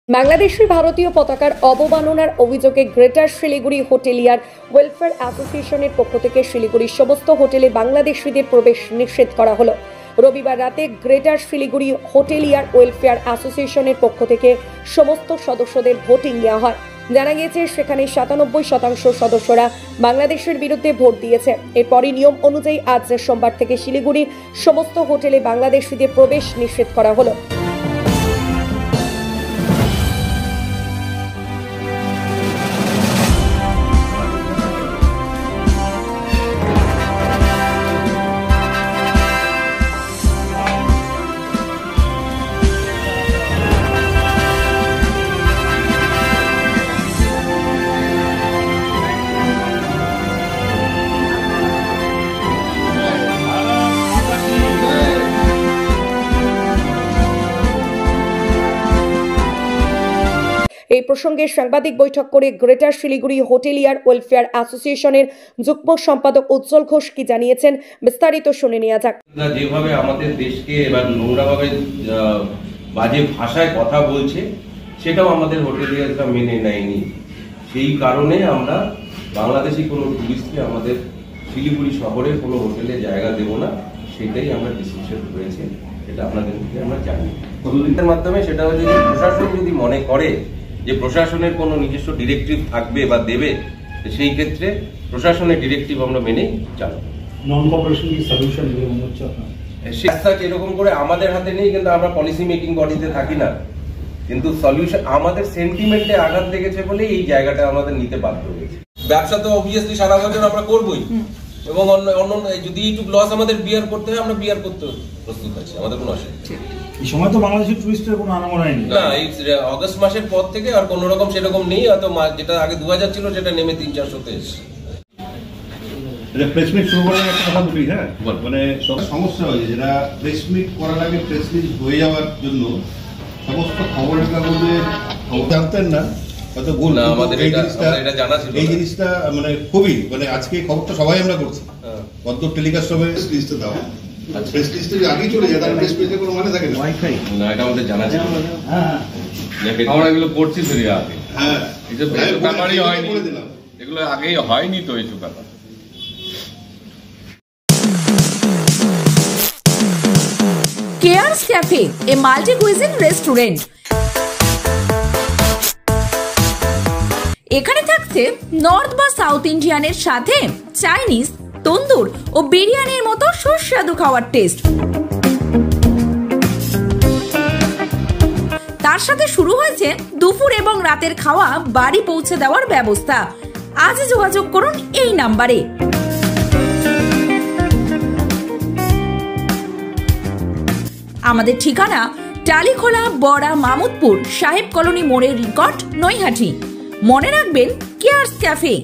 বাংলাদেশের ভারতীয় পতাকার অবমাননার অভিযোগে গ্রেটার শিলিগুড়ি হোটেলিয়ার ওয়েলফেয়ার অ্যাসোসিয়েশনের পক্ষ থেকে শিলিগুড়ির সমস্ত হোটেলে বাংলাদেশিদের প্রবেশ নিষেধ করা হলো। রবিবার রাতে গ্রেটার শিলিগুড়ি হোটেলিয়ার ওয়েলফেয়ার অ্যাসোসিয়েশনের পক্ষ থেকে সমস্ত সদস্যদের ভোটিং নেওয়া হয়। জানা গিয়েছে সেখানে 97% সদস্যরা বাংলাদেশের বিরুদ্ধে ভোট দিয়েছে। এরপরই নিয়ম অনুযায়ী আজ সোমবার থেকে শিলিগুড়ির সমস্ত হোটেলে বাংলাদেশিদের প্রবেশ নিষেধ করা হলো। এই প্রসঙ্গে সাংবাদিক বৈঠক করে গ্রেটার শিলিগুড়ি হোটেলিয়ার ওয়েলফেয়ার অ্যাসোসিয়েশনের যুগ্ম সম্পাদক উজ্জ্বল ঘোষ কি জানিয়েছেন বিস্তারিত শুনে নেওয়া যাক। যেভাবে আমাদের দেশকে এবার নোংরাভাবে বাজে ভাষায় কথা বলছে সেটাও আমাদের হোটেলিয়াররা মেনে নেয়নি। সেই কারণে আমরা বাংলাদেশি কোনো টুরিস্টকে আমাদের শিলিগুড়ি শহরের কোনো হোটেলে জায়গা দেব না, সেটাই আমরা ডিসিশন হয়েছে। এটা আপনাদের থেকে আমরা জানি পদ্ধতির মাধ্যমে। সেটা হচ্ছে যে প্রশাসন যদি মনে করে যে প্রশাসনের কোনো নিজস্ব ডিরেক্টিভ থাকবে বা দেবে, সেই ক্ষেত্রে প্রশাসনের ডিরেক্টিভ আমরা মেনে চালাবো। নন কর্পোরেশন কি সলিউশন দেবে মনে হচ্ছে আপনার? সেটা এরকম করে আমাদের হাতে নেই, কিন্তু আমরা পলিসি মেকিং বডিতে থাকি না, কিন্তু সলিউশন আমাদের সেন্টিমেন্টে আঘাত লেগেছে বলে এই জায়গাটা আমাদের নিতে বাধ্য হয়েছে। ব্যবসা তো অবভিয়াসলি সারা বছর আমরা করবোই, এবং অন্য যদি একটু লস আমাদের বিয়ার করতে হয় আমরা বিয়ার করতে প্রস্তুত আছি, আমাদের কোনো অসুবিধা। এই সময় তো বাংলাদেশের টুরিস্টের কোনো আনাগোনা নেই না, এই অগস্ট মাসের পর থেকে আর কোনো রকম সেরকম নেই। হয়তো যেটা আগে 2000 ছিল সেটা নেমে 300-400 এসেছে। প্রেস মিট শুরু করার একটা কথা বলি, হ্যাঁ, মানে সমস্যা হয়েছে যেটা প্রেস মিট করার আগে প্রেস মিট হয়ে যাওয়ার জন্য সমস্ত খবরের কাগজে জানতেন না, হয়তো ভুল। আমাদের এটা জানা ছিল, এই জিনিসটা মানে খুবই মানে আজকে খবরটা সবাই আমরা করছি। কত টেলিকাস্ট হবে লিস্টে দাও, প্রেস লিস্টে আগে চলে যায়, তার প্রেস পেজে কোনো মানে থাকে না। ওয়াইফাই না, এটা আমাদের জানা ছিল। হ্যাঁ, আমরা এগুলো করছি সেটা আগে। হ্যাঁ, এইসব ব্যাপারই হয়নি, এগুলো আগেই হয়নি তো এইসব ব্যাপার। কেয়ারস ক্যাফে, এ মাল্টি কুইজিন রেস্টুরেন্ট। এখানে থাকছে নর্থ বা সাউথ ইন্ডিয়ানের সাথে চাইনিজ, তন্দুর ও বিরিয়ানির মতো সুস্বাদু খাওয়ার টেস্ট। তার সাথে শুরু হয়েছে দুপুর এবং রাতের খাওয়া বাড়ি পৌঁছে দেওয়ার ব্যবস্থা। আজই যোগাযোগ করুন এই নাম্বারে। আমাদের ঠিকানা টালিখোলা, বড়া, মামুদপুর, সাহেব কলোনি মোড়ের নিকট, নৈহাটি। মনে রাখবেন কেয়ারস ক্যাফে।